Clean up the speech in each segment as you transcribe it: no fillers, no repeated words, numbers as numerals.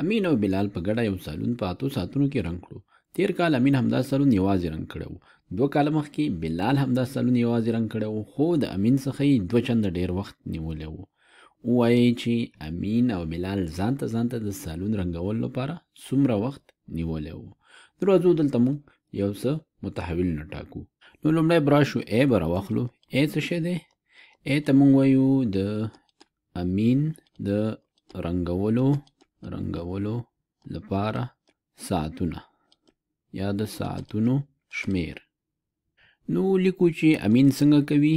امین او بلال په ګډه یو سالون په 8 ساعتونو کې رنګ کړو. تیر کال امین همدا سالون یوازې رنګ کړی و. 2 کاله مخکې بلال همدا سالون یوازې رنګ کړی و، خو د امین څخه یې 2 چنده ډیر وخت نیولی و. ووایئ چې امین او بلال ځانته د سالون رنګولو لپاره څومره وخت نیولی و. نو راځو دلته موږ یو څه متحولونه ټاکو. نو لومړی براش و ای به راواخلو. ای څه شی دی؟ ای ته موږ وایو د امین د رنګولو لپاره ساعتونه یا د ساعتونو شمیر. نو لیکو چې امین څنګه کوي.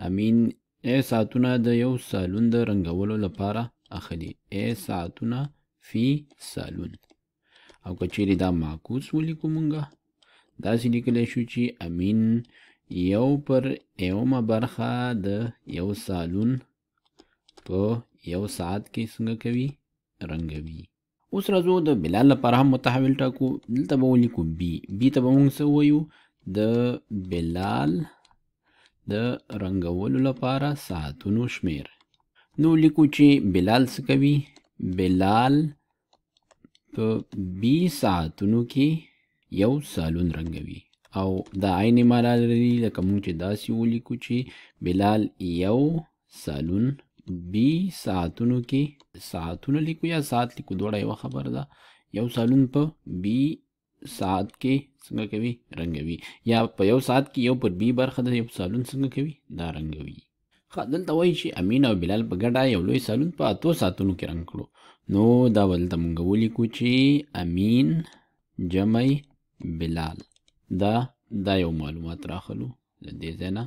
امین ای ساعتونه د یو سالون د رنګولو لپاره اخلي. ای ساعتونه فی سالون. او که چیرې دا معکوس ولیکو مونږه داسې لیکلی شو چې امین یو پر ایومه برخه د یو سالون په یو ساعت کې څنګه کوي؟ رنګوي. اوس راځو د بلال لپاره هم متحول ټاکو. دلته به ولیکو بی ته به مونږ څه ووایو؟ د بلال د رنګولو لپاره ساعتونو شمیر. نو لیکو چې بلال څه کوي؟ بلال په بی ساعتونو کې یو سالون رنګوي. او دا عین معنا لري لکه مونږ چې داسې ولیکو چې بلال یو سالون بی ساعتونو کې، ساعتونه لیکو یا ساعت لیکو دواړه یوه خبره ده، یو سالون په بی ساعت کې څنګه کوي؟ رنګوي. یا په یو ساعت کې یو پر بی برخه د یو سالون څنګه کوي؟ دا رنګوي. دلته وایي چې امین او بلال په ګډه یو لوی سالون په 8 ساعتونو کې رنګ کړو. نو دا به دلته مونږ ولیکو چې امین جمع بلال. دا یو معلومات راخلو د دې ځای نه.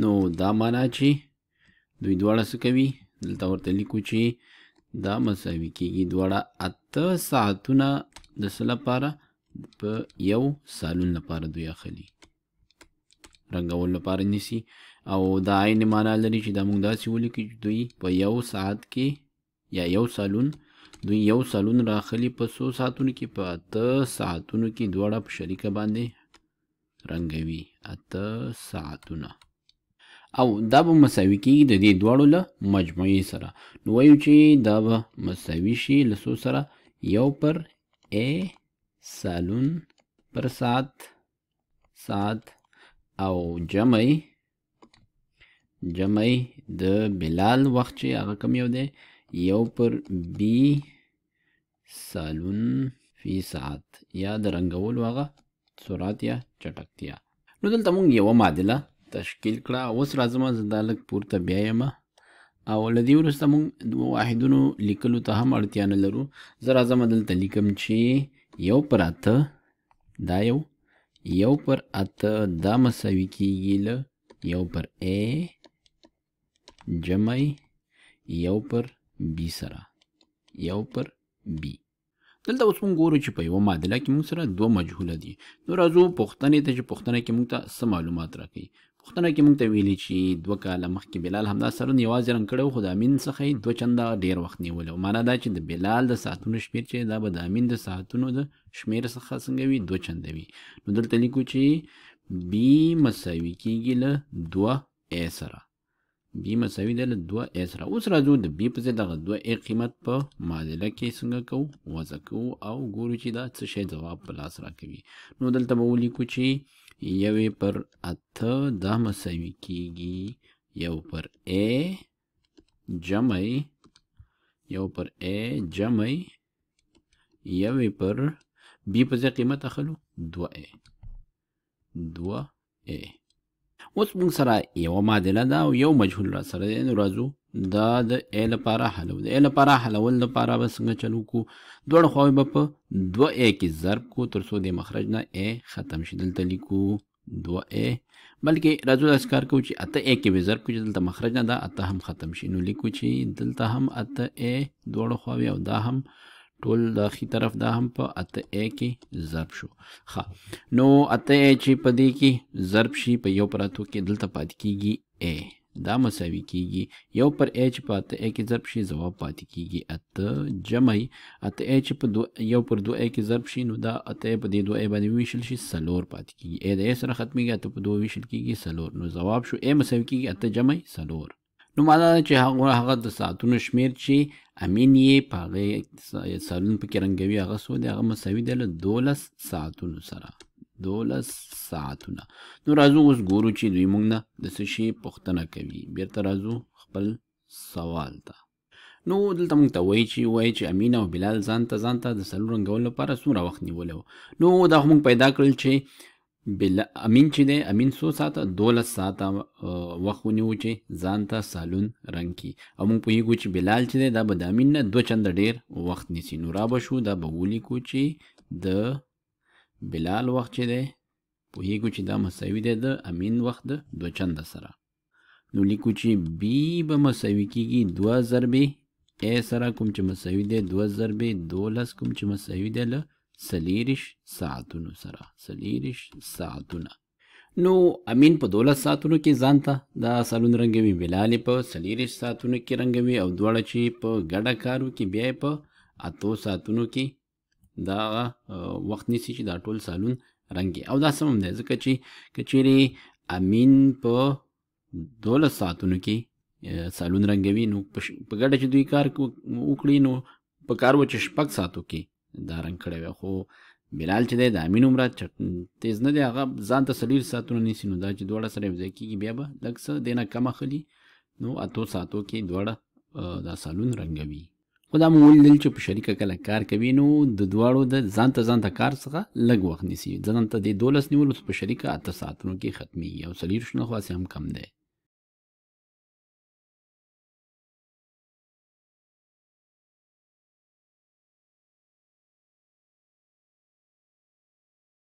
نو دا معنا چې دوی دواړه څه کوي؟ دلته ورته لیکو چې دا مساوي کېږي دواړه 8 ساعتونه د څه لپاره؟ په یو سالون لپاره دوی اخلي، رنګولو لپاره نیسي. او دا عین معنا لري چې دا موږ داسې ولیکو چې دوی په یو ساعت کې یا یو سالون دوی یو سالون راخلي په 100 ساعتونو کې، په 8 ساعتونو کې دواړه په شریکه باندې رنګوي. 8 ساعتونه. او دا به مساوي کېږي د دې دواړو له مجموعې سره. نو وایو چې دا به مساوي شي له څو سره؟ یو پر ای سالون پر ساعت او جمع د بلال وخت چې هغه کم یو دی، یو پر بی سالون فی ساعت، یا د رنګولو هغه سرعت یا چټکتیا. نو دلته مونږ یوه معادله تشکیل کړه. اوس راځم زه دا لږ پورته بیایم او له دې وروسته مونږ واحدونو لیکلو ته هم اړتیا نه لرو. زه راځم دلته لیکم چې یو پر 8 دا یو پر 8 دا مساوي کېږي له یو پر ای جمع یو پر بی سره، یو پر بی. دلته اوس مونږ ګورو چې په یوه معادله کې مونږ سره 2 مجهوله دي. نو راځو پوښتنې ته چې پوښتنه کې مونږ ته څه معلومات راکوي. پوښتنه کې مونږ ته ویلي چې 2 کاله مخکې بلال همدا سالون یوازې رنګ کړی و، خو د امین څخه یې 2 چنده ډېر وخت نیولی و. معنا دا چې د بلال د ساعتونو شمېر چې دا به د امین د ساعتونو د شمېر څخه څنګه وي؟ 2 چنده وي. نو دلته لیکو چې بی مساوي کېږي له 2 ای سره. بی مساوي ده له 2 ای سره. اوس راځو د بی په ځای دغه 2 ای قیمت په معادله کې څنګه کوو؟ وضع کوو او ګورو چې دا څه شی ځواب په لاس راکوي. نو دلته به ولیکو چې 1 پر 8 دا مساوي کېږي 1 پر ای جمع 1 پر ای جمع 1 پر بی په ځای قیمت اخلو 2 ای. اوس موږ سره یوه معادله ده او یو مجهول را سره دی. نو راځو دا د ای لپاره حلو. د ای لپاره حلول لپاره به څنګه چلو کو؟ دواړه خواوې به په 2 ای کې ضرب کو تر څو د مخرج نه ای ختم شي. دلته لیکو 2 ای، بلکې راځو داسې کار کوو چې 8 ای کې به ضرب کو چې دلته مخرج نه دا 8 هم ختم شي. نو لیکو چې دلته هم 8 ای دواړه خواوې او دا هم ټول د اخی طرف دا هم په 8 ای کې ضرب شو. نو 8 ای چې په دې کې ضرب شي په 1 پر 8 کې دلته پاتې کېږي ای. دا مساوي کېږي 1 پر ای چې په 8 ای کې ضرب شي ځواب پاتې کېږي 8 جمع 8 ای چې په 1 پر 2 ای کې ضرب شي نو دا 8 ای په دې 2 ای باندې وویشل شي 4 پاتې کېږي. ای د ای سره ختمېږي 8 په 2 وویشل کېږي 4. نو ځواب شو ای مساوي کېږي 8 جمع 4. نو معنا چې هغه د ساعتونو شمیر چې امین یې په هغه سالون پکې رنګوي هغه څو دی، هغه مساوي دی له 12 ساعتونو سره. 12 ساعتونه. نو راځو اوس ګورو چې دوی موږ نه د څه شي پوښتنه کوي. بیرته راځو خپل سوال ته. نو دلته موږ ته وایي چې امین او بلال ځان ته د سالون رنګولو لپاره څومره وخت نیولی و. نو دا خو موږ پیدا کړل چې امین چې دی امین څو ساعته 12 ساعته وخت ونیو چې ځان ته سالون رنګ کړي، او موږ پوهیږو چې بلال چې دی دا به د امین نه 2 چنده ډیر وخت نیسي. نو را به شو دا به ولیکو چې د بلال وخت چې دی پوهیږو چې دا مساوي دی د امین وخت د 2 چنده سره. نو لیکو چې بی به مساوي کیږي 2 ضربې ا سره، کوم چې مساوي دی 2 ضربې 12 کوم چې مساوي دی له 40 ساعتونو سره. 40 ساعتونه. نو امین په 12 ساعتونو کې ځان ته دا سالون رنګوي، بلال په 40 ساعتونو کې رنګوي، او دواړه چې په ګډه کار وکړي بیا په 8 ساعتونو کې دا وخت نیسي چې دا ټول سالون رنګي. او دا سم دی ځکه چې کچېرې امین په 12 ساعتونو کې سالون رنګوي، نو په ګډه چې دوی کار وکړي نو په کار و چې 6 ساعتو کې دا رنګ کړی وي. خو بلال چې دی د امین عمره تیز نه دی، هغه ځان ته 40 ساعتونه نیسي، نو دا چې دواړه سره یوځای کېږي بیا به لږ څه دې نه کم اخلي، نو 8 ساعتو کې دواړه دا سالون رنګوي. خو دا مو ولیدل چې په شریکه کله کار کوي نو د دواړو د ځان ته کار څخه لږ وخت نیسي. ځان ته د 12 نیول په شریکه 8 ساعتونو کې ختمي، او 40 نه خو هم کم دی.